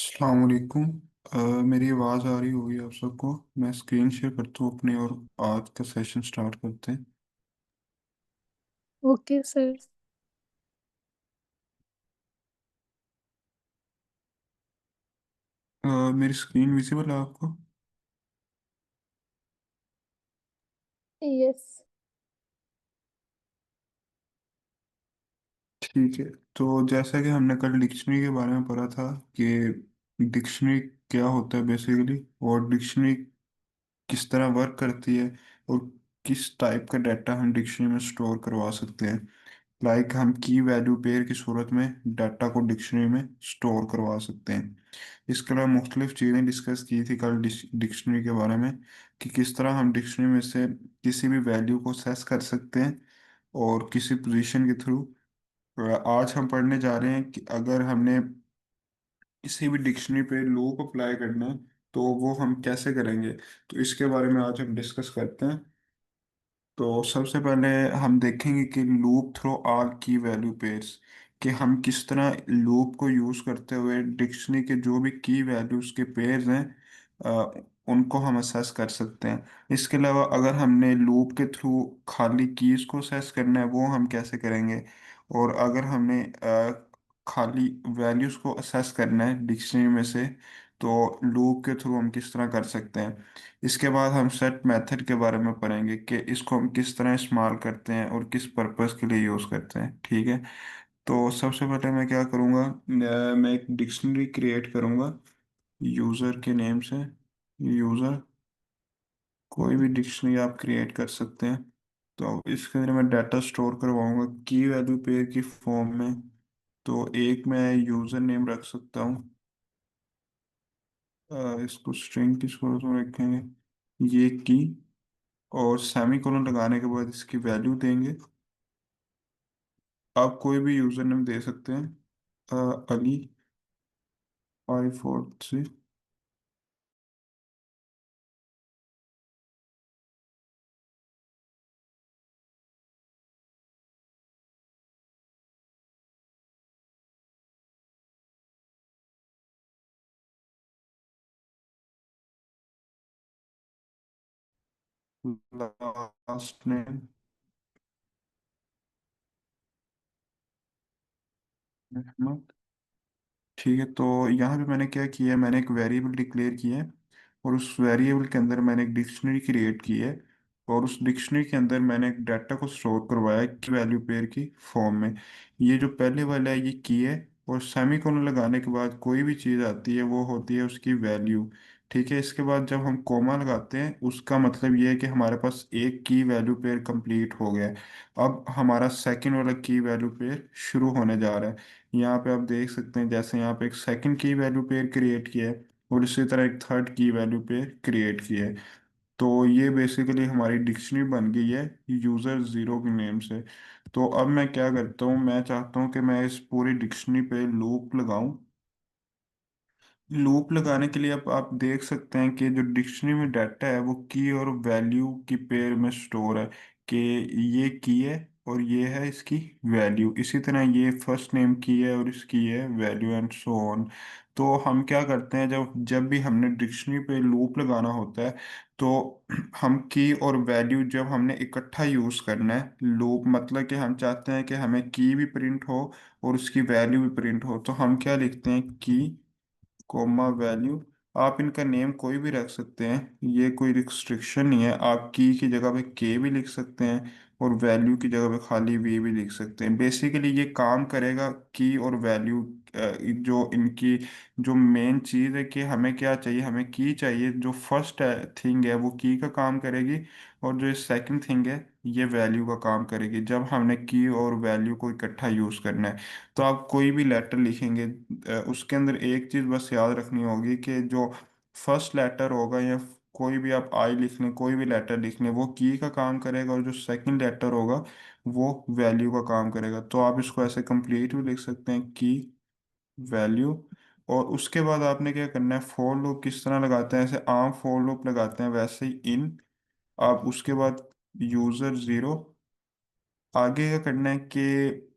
अस्सलाम वालेकुम। मेरी आवाज़ आ रही होगी आप सबको। मैं स्क्रीन शेयर करता हूँ अपनी और आज का सेशन स्टार्ट करते हैं। Okay sir. मेरी स्क्रीन विजिबल है आपको? यस। ठीक है। तो जैसा कि हमने कल डिक्शनरी के बारे में पढ़ा था कि डिक्शनरी क्या होता है बेसिकली, और डिक्शनरी किस तरह वर्क करती है, और किस टाइप का डाटा हम डिक्शनरी में स्टोर करवा सकते हैं। हम की वैल्यू पेयर की सूरत में डाटा को डिक्शनरी में स्टोर करवा सकते हैं। इसके अलावा मुख्तलिफ चीज़ें डिस्कस की थी कल डिक्शनरी के बारे में, कि किस तरह हम डिक्शनरी में से किसी भी वैल्यू को सेस कर सकते हैं और किसी पोजीशन के थ्रू। आज हम पढ़ने जा रहे हैं कि अगर हमने किसी भी डिक्शनरी पे लूप अप्लाई करना है तो वो हम कैसे करेंगे। तो इसके बारे में आज हम डिस्कस करते हैं। तो सबसे पहले हम देखेंगे कि लूप थ्रो आर की वैल्यू पेयर्स, कि हम किस तरह लूप को यूज़ करते हुए डिक्शनरी के जो भी की वैल्यूज के पेयर्स हैं उनको हम असेस कर सकते हैं। इसके अलावा अगर हमने लूप के थ्रू खाली कीज को असेस करना है वो हम कैसे करेंगे। और अगर हमने खाली वैल्यूज को असेस करना है डिक्शनरी में से तो लूप के थ्रू हम किस तरह कर सकते हैं। इसके बाद हम सेट मेथड के बारे में पढ़ेंगे कि इसको हम किस तरह इस्तेमाल करते हैं और किस पर्पस के लिए यूज़ करते हैं। ठीक है। तो सबसे पहले मैं क्या करूँगा, मैं एक डिक्शनरी क्रिएट करूँगा यूज़र के नेम से। यूज़र, कोई भी डिक्शनरी आप क्रिएट कर सकते हैं। तो इसके अंदर मैं डाटा स्टोर करवाऊँगा की वैल्यू पेयर की फॉर्म में। तो एक मैं यूज़र नेम रख सकता हूँ, इसको स्ट्रिंग की सूरत में रखेंगे ये की, और सेमी कोलन लगाने के बाद इसकी वैल्यू देंगे। आप कोई भी यूजर नेम दे सकते हैं, अली 543। Last name Ahmad. ठीक है। तो यहाँ पे मैंने क्या किया है, मैंने एक वेरिएबल डिक्लेयर किया है और उस वेरिएबल के अंदर मैंने एक डिक्शनरी क्रिएट की है, और उस डिक्शनरी के अंदर मैंने एक डाटा को स्टोर करवाया है की वैल्यू पेयर की फॉर्म में। ये जो पहले वाला है ये की है, और सेमीकोलन लगाने के बाद कोई भी चीज़ आती है वो होती है उसकी वैल्यू। ठीक है। इसके बाद जब हम कोमा लगाते हैं उसका मतलब ये है कि हमारे पास एक की वैल्यू पेयर कंप्लीट हो गया है। अब हमारा सेकंड वाला की वैल्यू पेयर शुरू होने जा रहा है। यहाँ पे आप देख सकते हैं जैसे यहाँ पे एक सेकंड की वैल्यू पेयर क्रिएट किया है और इसी तरह एक थर्ड की वैल्यू पेयर क्रिएट किया है। तो ये बेसिकली हमारी डिक्शनरी बन गई है यूज़र ज़ीरो के नेम से। तो अब मैं क्या करता हूँ, मैं चाहता हूँ कि मैं इस पूरी डिक्शनरी पे लूप लगाऊं। लूप लगाने के लिए अब आप देख सकते हैं कि जो डिक्शनरी में डाटा है वो की और वैल्यू की पेयर में स्टोर है, कि ये की है और ये है इसकी वैल्यू। इसी तरह ये फर्स्ट नेम की है और इसकी है वैल्यू, एंड सो ऑन। तो हम क्या करते हैं, जब जब भी हमने डिक्शनरी पे लूप लगाना होता है तो हम की और वैल्यू जब हमने इकट्ठा यूज़ करना है लूप, मतलब कि हम चाहते हैं कि हमें की भी प्रिंट हो और उसकी वैल्यू भी प्रिंट हो, तो हम क्या लिखते हैं, की कोमा वैल्यू। आप इनका नेम कोई भी रख सकते हैं, ये कोई रिस्ट्रिक्शन नहीं है। आप की जगह पे के भी लिख सकते हैं और वैल्यू की जगह पे खाली वी भी लिख सकते हैं। बेसिकली ये काम करेगा की और वैल्यू, जो इनकी जो मेन चीज़ है कि हमें क्या चाहिए, हमें की चाहिए। जो फर्स्ट थिंग है वो की का काम करेगी, और जो सेकंड थिंग है ये वैल्यू का काम करेगी जब हमने की और वैल्यू को इकट्ठा यूज़ करना है। तो आप कोई भी लेटर लिखेंगे, उसके अंदर एक चीज़ बस याद रखनी होगी कि जो फर्स्ट लेटर होगा, या कोई भी आप आई लिख लें, कोई भी लेटर लिख लें, वो की का काम करेगा, और जो सेकंड लेटर होगा वो वैल्यू का काम करेगा। तो आप इसको ऐसे कंप्लीट भी लिख सकते हैं, की वैल्यू। और उसके बाद आपने क्या करना है, फोर लूप किस तरह लगाते हैं, ऐसे आम फोर लूप लगाते हैं वैसे ही इन। आप उसके बाद यूज़र ज़ीरो, आगे क्या करना है कि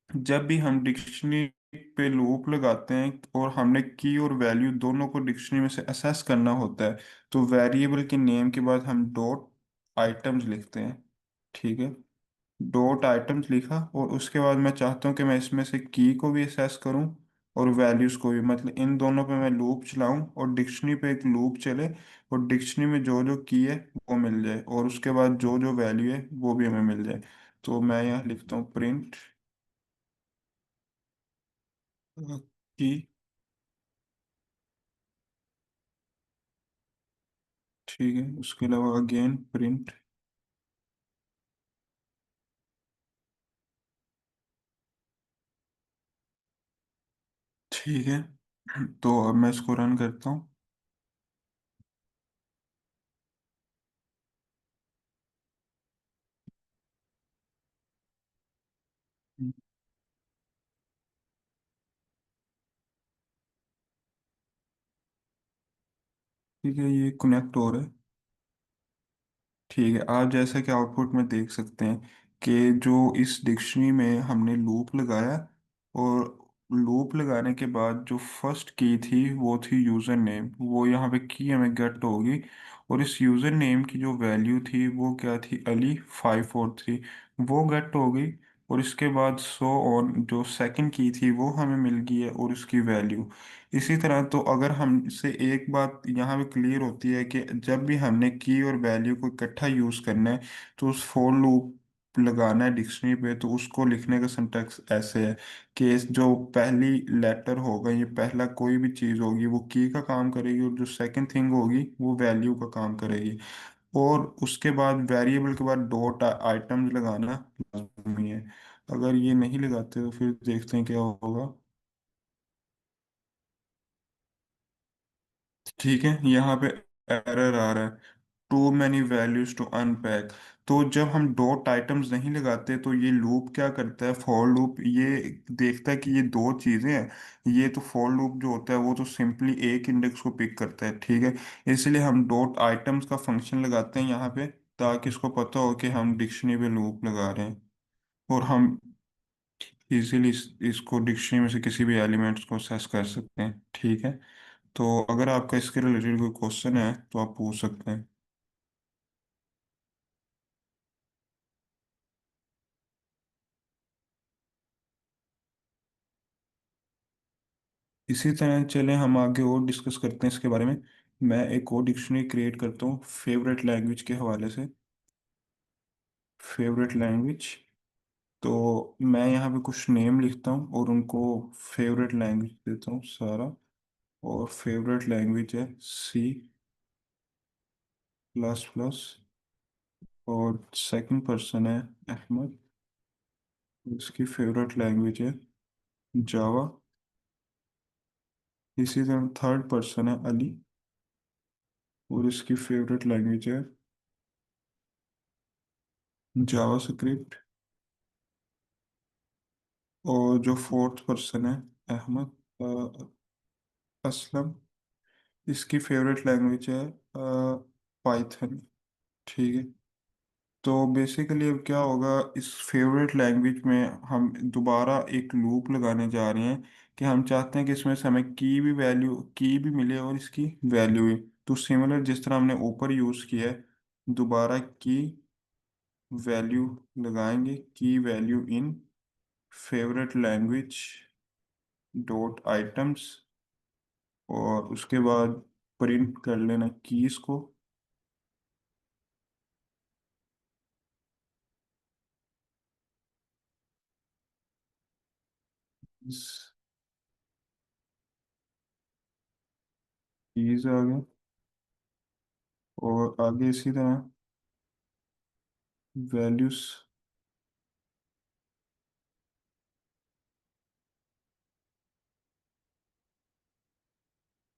जब भी हम डिक्शनरी पे लूप लगाते हैं और हमने की और वैल्यू दोनों को डिक्शनरी में से असेस करना होता है, तो वेरिएबल के नेम के बाद हम डॉट आइटम्स लिखते हैं। ठीक है, डॉट आइटम्स लिखा और उसके बाद मैं चाहता हूँ कि मैं इसमें से की को भी असेस करूँ और वैल्यूज़ को भी, मतलब इन दोनों पे मैं लूप चलाऊं और डिक्शनरी पे एक लूप चले और डिक्शनरी में जो जो की है वो मिल जाए और उसके बाद जो जो वैल्यू है वो भी हमें मिल जाए। तो मैं यहाँ लिखता हूँ प्रिंट की। ठीक है, उसके अलावा अगेन प्रिंट। ठीक है, तो अब मैं इसको रन करता हूँ। ठीक है, ये कनेक्ट हो रहा है। ठीक है, आप जैसा कि आउटपुट में देख सकते हैं कि जो इस डिक्शनरी में हमने लूप लगाया और लूप लगाने के बाद जो फर्स्ट की थी वो थी यूज़र नेम, वो यहाँ पे की हमें गेट होगी और इस यूज़र नेम की जो वैल्यू थी वो क्या थी, अली 543, वो गेट हो गई। और इसके बाद सो ऑन जो सेकंड की थी वो हमें मिल गई है और उसकी वैल्यू इसी तरह। तो अगर हमसे एक बात यहाँ पे क्लियर होती है कि जब भी हमने की और वैल्यू को इकट्ठा यूज करना है तो उस फॉर लूप लगाना है डिक्शनरी पे, तो उसको लिखने का सिंटैक्स ऐसे है कि जो पहली लेटर होगा, ये पहला कोई भी चीज़ होगी वो की का काम करेगी और जो सेकंड थिंग होगी वो वैल्यू का काम करेगी। और उसके बाद वेरिएबल के बाद डॉट आइटम्स लगाना लाजमी है। अगर ये नहीं लगाते तो फिर देखते हैं क्या होगा। ठीक है, यहाँ पे एरर आ रहा है, too many values to unpack. तो जब हम डॉट आइटम्स नहीं लगाते तो ये लूप क्या करता है, फॉर लूप ये देखता है कि ये दो चीजें हैं। ये तो फॉर लूप जो होता है वो तो सिंपली एक इंडेक्स को पिक करता है। ठीक है, इसलिए हम डॉट आइटम्स का फंक्शन लगाते हैं यहाँ पे ताकि इसको पता हो कि हम डिक्शनरी पे लूप लगा रहे हैं और हम इजीली इसको डिक्शनरी में से किसी भी एलिमेंट्स को एक्सेस कर सकते हैं। ठीक है, तो अगर आपका इसके रिलेटेड कोई क्वेश्चन है तो आप पूछ सकते हैं। इसी तरह चलें हम आगे और डिस्कस करते हैं इसके बारे में। मैं एक और डिक्शनरी क्रिएट करता हूँ फेवरेट लैंग्वेज के हवाले से। फेवरेट लैंग्वेज, तो मैं यहाँ पे कुछ नेम लिखता हूँ और उनको फेवरेट लैंग्वेज देता हूँ सारा। और फेवरेट लैंग्वेज है सी प्लस प्लस और सेकंड पर्सन है अहमद, इसकी फेवरेट लैंग्वेज है जावा। इसी तरह थर्ड पर्सन है अली और इसकी फेवरेट लैंग्वेज है जावा स्क्रिप्ट। और जो फोर्थ पर्सन है अहमद असलम, इसकी फेवरेट लैंग्वेज है पाइथन। ठीक है, तो बेसिकली अब क्या होगा, इस फेवरेट लैंग्वेज में हम दोबारा एक लूप लगाने जा रहे हैं कि हम चाहते हैं कि इसमें से हमें की भी मिले और इसकी वैल्यू भी। तो सिमिलर जिस तरह हमने ऊपर यूज़ किया है, दोबारा की वैल्यू लगाएंगे, की value in favourite language dot items और उसके बाद प्रिंट कर लेना कीज को। कीज आ गया और आगे इसी तरह वैल्यूज।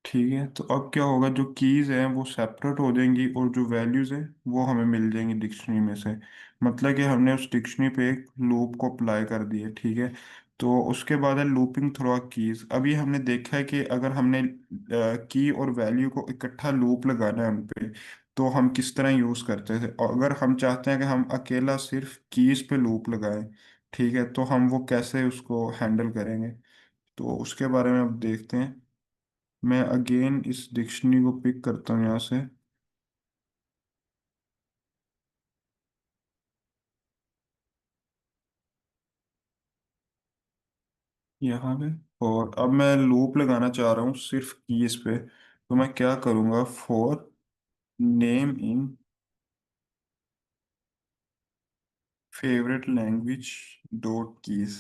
ठीक है, तो अब क्या होगा, जो कीज हैं वो सेपरेट हो जाएंगी और जो वैल्यूज हैं वो हमें मिल जाएंगी डिक्शनरी में से। मतलब कि हमने उस डिक्शनरी पे एक लूप को अप्लाई कर दिया। ठीक है, तो उसके बाद है लूपिंग थ्रू कीज। अभी हमने देखा है कि अगर हमने की और वैल्यू को इकट्ठा लूप लगाना है उन पे, तो हम किस तरह यूज करते थे। और अगर हम चाहते हैं कि हम अकेला सिर्फ कीज पे लूप लगाएं, ठीक है, तो हम वो कैसे उसको हैंडल करेंगे। तो उसके बारे में अब देखते हैं। मैं अगेन इस डिक्शनरी को पिक करता हूँ यहाँ से, यहाँ पे। और अब मैं लूप लगाना चाह रहा हूँ सिर्फ कीज पे, तो मैं क्या करूँगा, for name in favourite language dot keys.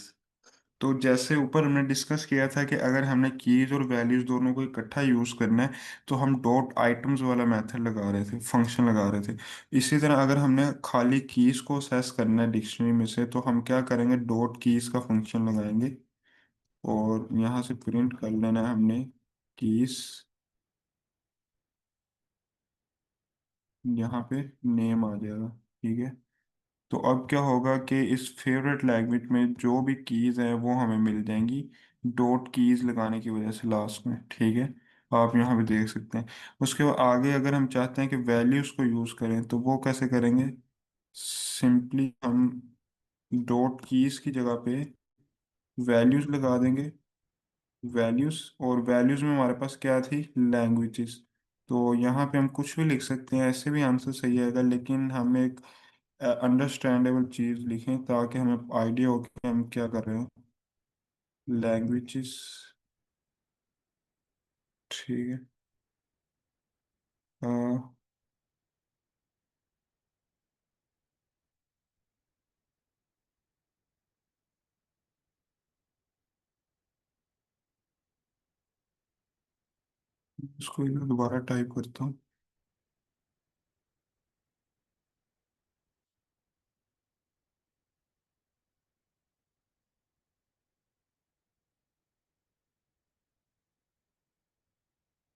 तो जैसे ऊपर हमने डिस्कस किया था कि अगर हमने कीज और वैल्यूज दोनों को इकट्ठा यूज करना है, तो हम डॉट आइटम्स वाला मेथड लगा रहे थे, फंक्शन लगा रहे थे। इसी तरह अगर हमने खाली कीज को असेस करना है डिक्शनरी में से, तो हम क्या करेंगे, डॉट कीज का फंक्शन लगाएंगे और यहाँ से प्रिंट कर लेना है हमने कीज, यहाँ पे नेम आ जाएगा। ठीक है। तो अब क्या होगा कि इस फेवरेट लैंग्वेज में जो भी कीज हैं वो हमें मिल जाएंगी डॉट कीज लगाने की वजह से लास्ट में। ठीक है, आप यहाँ पे देख सकते हैं। उसके बाद आगे अगर हम चाहते हैं कि वैल्यूज को यूज करें, तो वो कैसे करेंगे, सिंपली हम डॉट कीज की जगह पे वैल्यूज लगा देंगे, वैल्यूज। और वैल्यूज में हमारे पास क्या थी, लैंग्वेजेस। तो यहाँ पे हम कुछ भी लिख सकते हैं, ऐसे भी आंसर सही आएगा, लेकिन हम एक अंडरस्टैंडेबल चीज लिखें ताकि हमें आइडिया हो कि हम क्या कर रहे हैं, लैंग्वेजेस। ठीक है। अ, इसको एक बार दोबारा टाइप करता हूँ।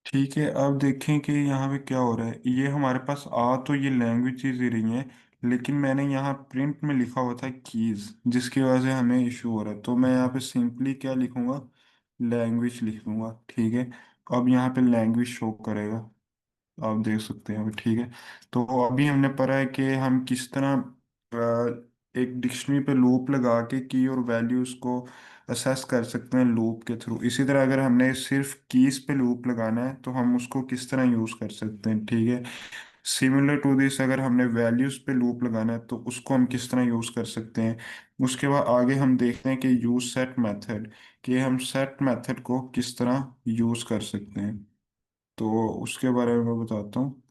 ठीक है, अब देखें कि यहाँ पे क्या हो रहा है। ये हमारे पास आ तो ये लैंग्वेजेस ही रही हैं, लेकिन मैंने यहाँ प्रिंट में लिखा हुआ था कीज, जिसकी वजह से हमें इशू हो रहा है। तो मैं यहाँ पे सिंपली क्या लिखूंगा, लैंग्वेज लिख दूंगा। ठीक है, अब यहाँ पे लैंग्वेज शो करेगा, आप देख सकते हैं अभी। ठीक है। तो अभी हमने पढ़ा है कि हम किस तरह एक डिक्शनरी पे लूप लगा के की और वैल्यूज को असेस कर सकते हैं लूप के थ्रू। इसी तरह अगर हमने सिर्फ कीज पे लूप लगाना है, तो हम उसको किस तरह यूज कर सकते हैं। ठीक है, सिमिलर टू दिस अगर हमने वैल्यूज पे लूप लगाना है, तो उसको हम किस तरह यूज कर सकते हैं। उसके बाद आगे हम देखते हैं कि यूज सेट मेथड, कि हम सेट मेथड को किस तरह यूज कर सकते हैं। तो उसके बारे में मैं बताता हूँ।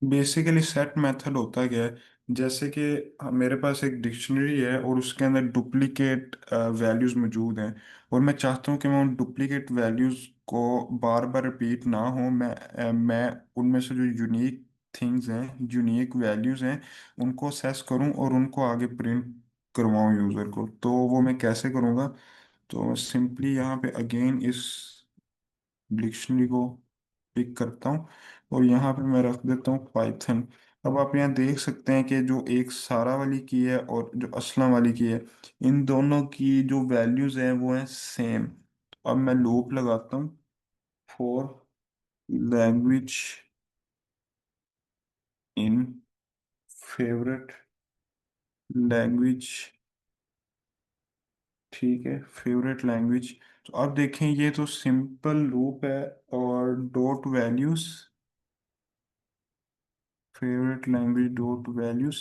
बेसिकली सेट मेथड होता क्या है, जैसे कि मेरे पास एक डिक्शनरी है और उसके अंदर डुप्लीकेट वैल्यूज मौजूद हैं, और मैं चाहता हूँ कि मैं उन डुप्लीकेट वैल्यूज को बार बार रिपीट ना हो। मैं उनमें से जो यूनिक थिंग्स हैं, यूनिक वैल्यूज हैं, उनको सेस करूँ और उनको आगे प्रिंट करवाऊँ यूज़र को। तो वो मैं कैसे करूँगा, तो सिंपली यहाँ पे अगेन इस डिक्शनरी को पिक करता हूँ और यहाँ पे मैं रख देता हूँ पाइथन। अब आप यहाँ देख सकते हैं कि जो एक सारा वाली की है और जो असलम वाली की है, इन दोनों की जो वैल्यूज हैं वो हैं सेम। अब मैं लूप लगाता हूँ, for language in favourite language. ठीक है, फेवरेट लैंग्वेज। तो अब देखें, ये तो सिंपल लूप है, और dot values, favourite language dot values,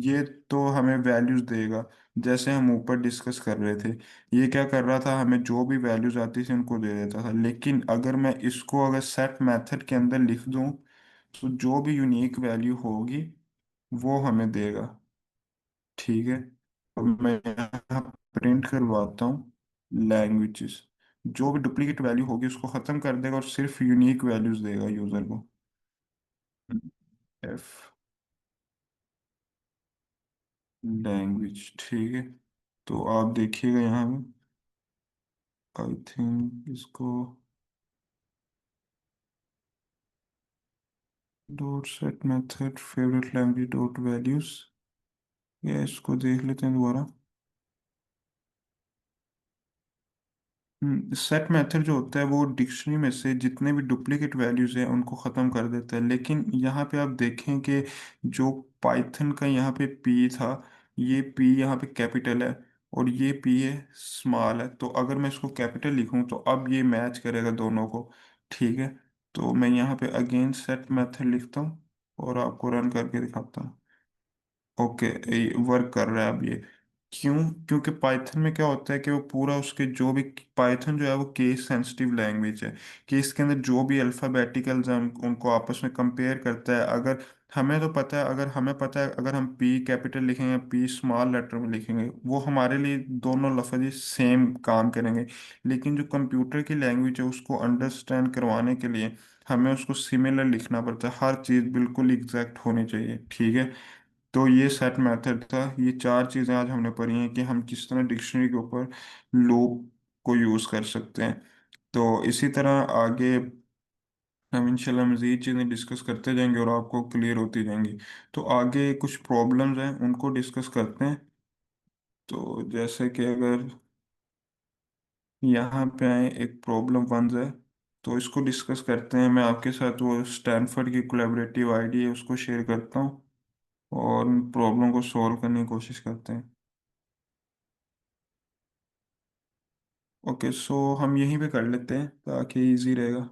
ये तो हमें वैल्यूज देगा, जैसे हम ऊपर डिस्कस कर रहे थे। ये क्या कर रहा था, हमें जो भी वैल्यूज आती थी उनको दे देता था। लेकिन अगर मैं इसको अगर सेट मेथड के अंदर लिख दूं, तो जो भी यूनिक वैल्यू होगी वो हमें देगा। ठीक है, तो मैं यहाँ प्रिंट करवाता हूँ लैंग्वेजेस। जो भी डुप्लीकेट वैल्यू होगी उसको खत्म कर देगा और सिर्फ यूनिक वैल्यूज देगा यूजर को। F language. ठीक है, तो आप देखिएगा यहाँ में, आई थिंक इसको dot set method favourite language dot values, या इसको देख लेते हैं दोबारा। सेट मेथड जो होता है वो डिक्शनरी में से जितने भी डुप्लीकेट वैल्यूज हैं उनको ख़त्म कर देता है। लेकिन यहाँ पे आप देखें कि जो पाइथन का यहाँ पे पी था, ये पी यहाँ पे कैपिटल है और ये पी है स्मॉल है। तो अगर मैं इसको कैपिटल लिखूं तो अब ये मैच करेगा दोनों को। ठीक है, तो मैं यहाँ पे अगेन सेट मेथड लिखता हूँ और आपको रन करके दिखाता हूँ। ओके, वर्क कर रहा है अब ये। क्यों? क्योंकि पाइथन में क्या होता है कि वो पूरा उसके जो भी, पाइथन जो है वो केस सेंसिटिव लैंग्वेज है कि इसके अंदर जो भी अल्फ़ाबेटिकल्स हैं उनको आपस में कंपेयर करता है। अगर हमें तो पता है, अगर हमें पता है अगर हम पी कैपिटल लिखेंगे पी स्मॉल लेटर में लिखेंगे वो हमारे लिए दोनों लफ्ज़ ही सेम काम करेंगे। लेकिन जो कंप्यूटर की लैंग्वेज है उसको अंडरस्टैंड करवाने के लिए हमें उसको सिमिलर लिखना पड़ता है, हर चीज़ बिल्कुल एग्जैक्ट होनी चाहिए। ठीक है, तो ये सेट मेथड था। ये चार चीज़ें आज हमने पढ़ी हैं कि हम किस तरह डिक्शनरी के ऊपर लूप को यूज़ कर सकते हैं। तो इसी तरह आगे हम इंशाल्लाह मज़ीद चीज़ें डिस्कस करते जाएंगे और आपको क्लियर होती जाएंगी। तो आगे कुछ प्रॉब्लम्स हैं उनको डिस्कस करते हैं। तो जैसे कि अगर यहाँ पे आए, एक प्रॉब्लम वन है तो इसको डिस्कस करते हैं। मैं आपके साथ वो स्टैनफोर्ड की कोलैबोरेटिव आईडी है उसको शेयर करता हूँ और प्रॉब्लम को सॉल्व करने की कोशिश करते हैं। ओके, सो हम यहीं पे कर लेते हैं ताकि इजी रहेगा।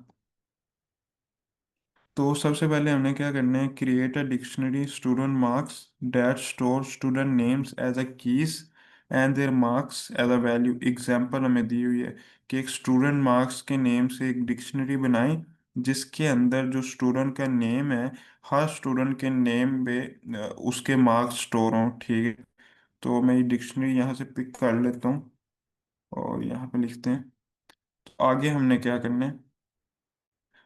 तो सबसे पहले हमने क्या करना है, create a dictionary student marks that store student names as a keys and their marks as a value. Example हमें दी हुई है कि एक स्टूडेंट मार्क्स के नेम से एक डिक्शनरी बनाई जिसके अंदर जो स्टूडेंट का नेम है, हर स्टूडेंट के नेम में उसके मार्क्स स्टोर हों। ठीक है, तो मैं ये डिक्शनरी यहाँ से पिक कर लेता हूँ और यहाँ पे लिखते हैं। तो आगे हमने क्या करना है,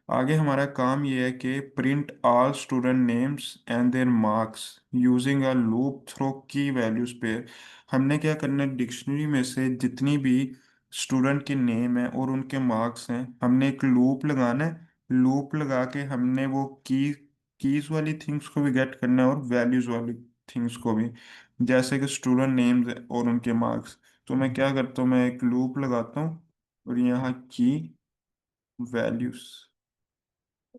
आगे हमारा काम ये है कि print all student names and their marks using a loop through key values pair. हमने क्या करना है, डिक्शनरी में से जितनी भी स्टूडेंट के नेम है और उनके मार्क्स हैं हमने एक लूप लगाना है। लूप लगा के हमने वो कीज वाली थिंग्स को भी गेट करना है और वैल्यूज वाली थिंग्स को भी, जैसे कि स्टूडेंट नेम्स और उनके मार्क्स। तो मैं क्या करता हूँ, मैं एक लूप लगाता हूँ और यहाँ की वैल्यूज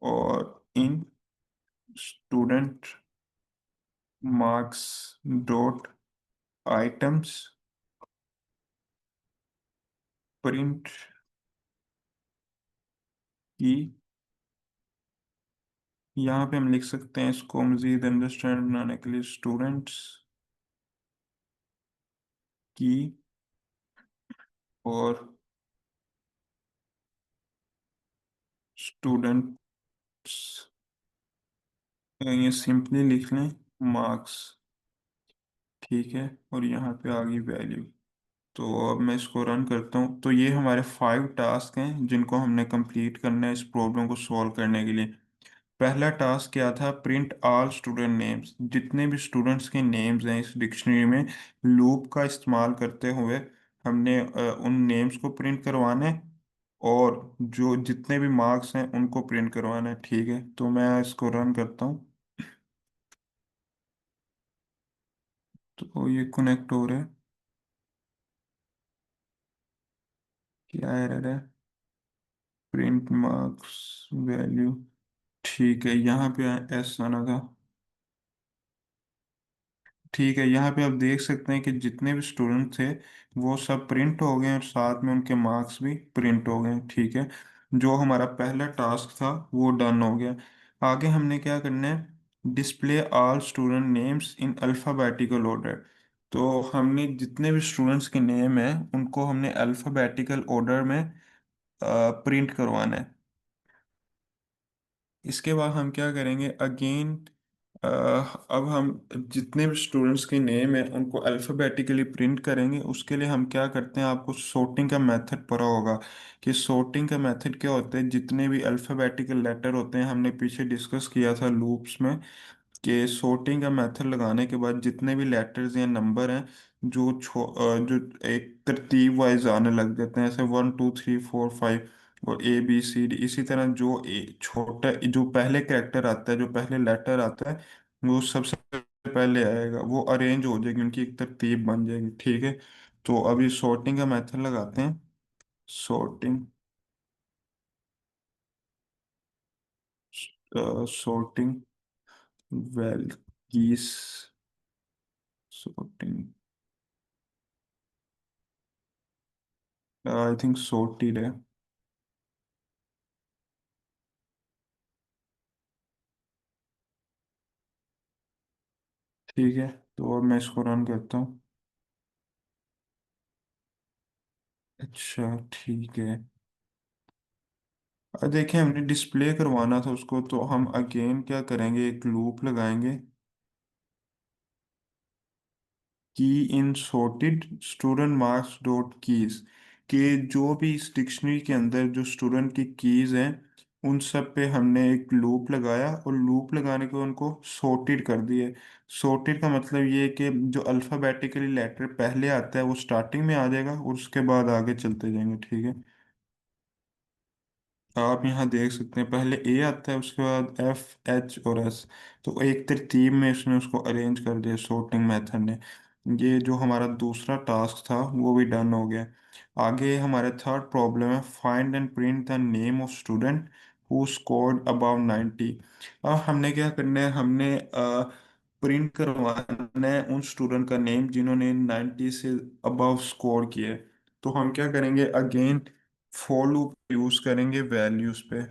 और इन student marks dot items print की। यहाँ पे हम लिख सकते हैं इसको मजीद अंडरस्टैंड बनाने के लिए, स्टूडेंट्स की और स्टूडेंट्स, ये सिंपली लिख लें मार्क्स। ठीक है, और यहाँ पे आ गई वैल्यू। तो अब मैं इसको रन करता हूँ। तो ये हमारे 5 टास्क हैं जिनको हमने कंप्लीट करना है इस प्रॉब्लम को सॉल्व करने के लिए। पहला टास्क क्या था, प्रिंट ऑल स्टूडेंट नेम्स। जितने भी स्टूडेंट्स के नेम्स हैं इस डिक्शनरी में लूप का इस्तेमाल करते हुए हमने उन नेम्स को प्रिंट करवाना है और जो जितने भी मार्क्स हैं उनको प्रिंट करवाना है। ठीक है, तो मैं इसको रन करता हूँ। तो ये कनेक्ट हो रहा है, क्या एरर है, प्रिंट मार्क्स वैल्यू। ठीक है, यहाँ पे एस आना था। ठीक है, यहाँ पे आप देख सकते हैं कि जितने भी स्टूडेंट थे वो सब प्रिंट हो गए और साथ में उनके मार्क्स भी प्रिंट हो गए। ठीक है, जो हमारा पहला टास्क था वो डन हो गया। आगे हमने क्या करना है, display all student names in alphabetical order. तो हमने जितने भी स्टूडेंट्स के नेम हैं उनको हमने अल्फ़ाबेटिकल ऑर्डर में प्रिंट करवाना है। इसके बाद हम क्या करेंगे, अगेन अब हम जितने भी स्टूडेंट्स के नेम हैं उनको अल्फ़ाबेटिकली प्रिंट करेंगे। उसके लिए हम क्या करते हैं, आपको सॉर्टिंग का मेथड पता होगा कि सॉर्टिंग का मेथड क्या होता है। जितने भी अल्फ़ाबेटिकल लेटर होते हैं हमने पीछे डिस्कस किया था लूप्स में कि सॉर्टिंग का मेथड लगाने के बाद जितने भी लेटर्स या नंबर हैं जो एक तरतीब वाइज आने लग जाते हैं, ऐसे 1 2 3 4 5 और ABCD। इसी तरह जो छोटा जो पहले कैरेक्टर आता है, जो पहले लेटर आता है वो सबसे पहले आएगा, वो अरेंज हो जाएगी, उनकी एक तरतीब बन जाएगी। ठीक है, तो अभी सॉर्टिंग का मेथड लगाते हैं। Sorting sorting well keys sorting, I think sorted है। ठीक है, तो अब मैं इसको रन करता हूँ। अच्छा ठीक है। अब देखिए, हमने डिस्प्ले करवाना था उसको, तो हम अगेन क्या करेंगे, एक लूप लगाएंगे। की इन sorted student marks dot keys, के जो भी इस डिक्शनरी के अंदर जो स्टूडेंट की कीज हैं, उन सब पे हमने एक लूप लगाया, और लूप लगाने के उनको sorted कर दिए। sorted का मतलब ये है कि जो अल्फ़ाबेटिकली लेटर पहले आता है वो स्टार्टिंग में आ जाएगा, और उसके बाद आगे चलते जाएंगे। ठीक है, आप यहाँ देख सकते हैं, पहले ए आता है, उसके बाद एफ, एच और एस। तो एक तरतीब में इसने उसको अरेंज कर दिया sorting मेथड ने। ये जो हमारा दूसरा टास्क था वो भी डन हो गया। आगे हमारे थर्ड प्रॉब्लम है, find and print the name of student who scored about 90। अब हमने क्या करना है, हमने प्रिंट करवाना है उन स्टूडेंट का नेम जिन्होंने 90 से अबव स्कोर किया है। तो हम क्या करेंगे, अगेन फॉर लूप यूज करेंगे वैल्यूज पे।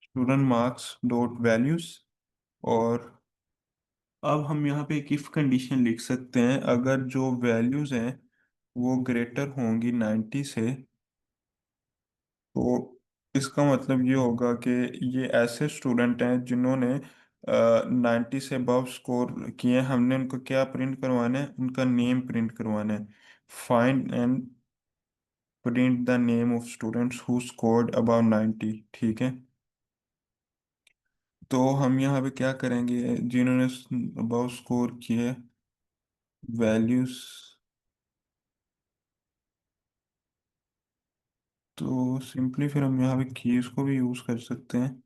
Student marks dot values. और अब हम यहाँ पे एक इफ कंडीशन लिख सकते हैं, अगर जो वैल्यूज हैं वो ग्रेटर होंगी 90 से, तो इसका मतलब ये होगा कि ये ऐसे स्टूडेंट हैं जिन्होंने 90 से अबव स्कोर किए हैं। हमने उनको क्या प्रिंट करवाना है, उनका नेम प्रिंट करवाना है। Find and print the name of students who scored about 90। ठीक है, तो हम यहाँ पे क्या करेंगे, जिन्होंने अबाउट स्कोर किए वैल्यूज, तो सिंपली फिर हम यहाँ पे कीज को भी यूज कर सकते हैं।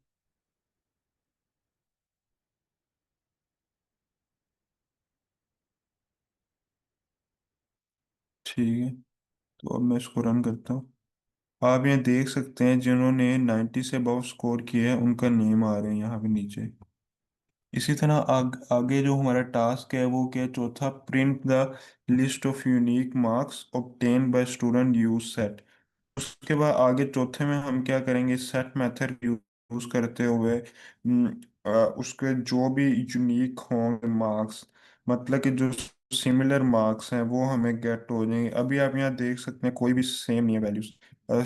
ठीक है, तो अब मैं इसको रन करता हूँ। आप यहाँ देख सकते हैं, जिन्होंने 90 से अबाउट स्कोर किए हैं उनका नेम आ रहे हैं यहाँ पे नीचे। इसी तरह आगे जो हमारा टास्क है वो क्या है, चौथा, print the list of unique marks obtain bye student use set. उसके बाद आगे चौथे में हम क्या करेंगे, सेट मेथड यूज करते हुए उसके जो भी यूनिक होंगे मार्क्स, मतलब कि जो सिमिलर मार्क्स हैं वो हमें गेट हो जाएंगे। अभी आप यहाँ देख सकते हैं कोई भी सेम नहीं है वैल्यूज,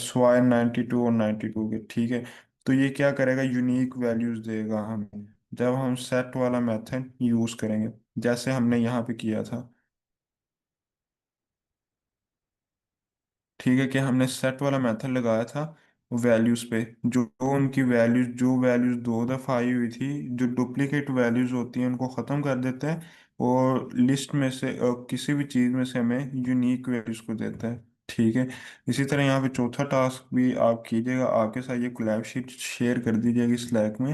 स्वाय 92 और 92 के। ठीक है, तो ये क्या करेगा, यूनिक वैल्यूज देगा हमें जब हम सेट वाला मेथड यूज करेंगे, जैसे हमने यहाँ पे किया था। ठीक है, कि हमने सेट वाला मेथड लगाया था वैल्यूज पे, जो उनकी वैल्यूज, जो वैल्यूज दो दफा आई हुई थी, जो डुप्लीकेट वैल्यूज होती हैं उनको ख़त्म कर देता है, और लिस्ट में से किसी भी चीज़ में से हमें यूनिक वैल्यूज को देता है। ठीक है, इसी तरह यहाँ पे चौथा टास्क भी आप कीजिएगा, आपके साथ ये कोलैब शीट शेयर कर दी जाएगी स्लैक में।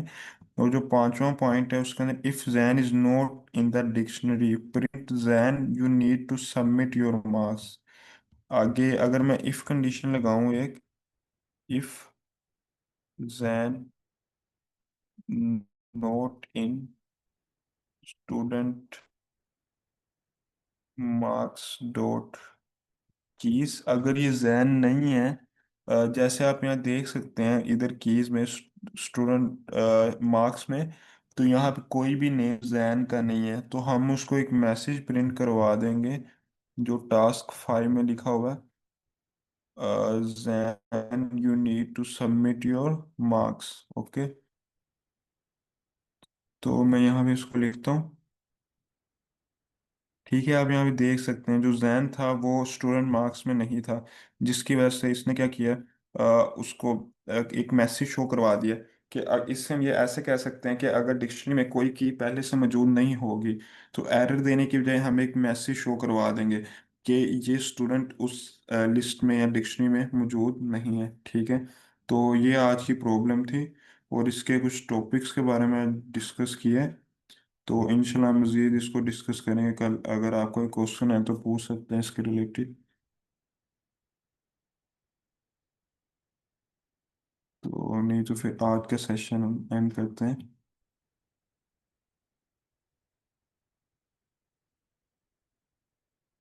और जो पांचवा पॉइंट है उसके अंदर, if Jain is not in the dictionary print Jain you need to submit your marks. आगे अगर मैं इफ कंडीशन लगाऊं एक, if Jain not in student marks dot keys, अगर ये जैन नहीं है, जैसे आप यहाँ देख सकते हैं इधर कीज में, स्टूडेंट मार्क्स में, तो यहाँ पे कोई भी नेम जैन का नहीं है, तो हम उसको एक मैसेज प्रिंट करवा देंगे जो टास्क 5 में लिखा हुआ है, Jain you need to submit your marks. Okay, तो मैं यहाँ पे इसको लिखता हूँ। ठीक है, आप यहाँ पे देख सकते हैं जो जैन था वो स्टूडेंट मार्क्स में नहीं था, जिसकी वजह से इसने क्या किया, उसको एक मैसेज शो करवा दिया कि इससे हम ये ऐसे कह सकते हैं कि अगर डिक्शनरी में कोई की पहले से मौजूद नहीं होगी, तो एरर देने की बजाय हम एक मैसेज शो करवा देंगे कि ये स्टूडेंट उस लिस्ट में या डिक्शनरी में मौजूद नहीं है। ठीक है, तो ये आज की प्रॉब्लम थी, और इसके कुछ टॉपिक्स के बारे में डिस्कस किए। तो इंशाल्लाह मज़ीद इसको डिस्कस करेंगे कल। अगर आपको कोई क्वेश्चन है तो पूछ सकते हैं इसके रिलेटेड। और नहीं तो फिर आज का सेशन हम एंड करते हैं।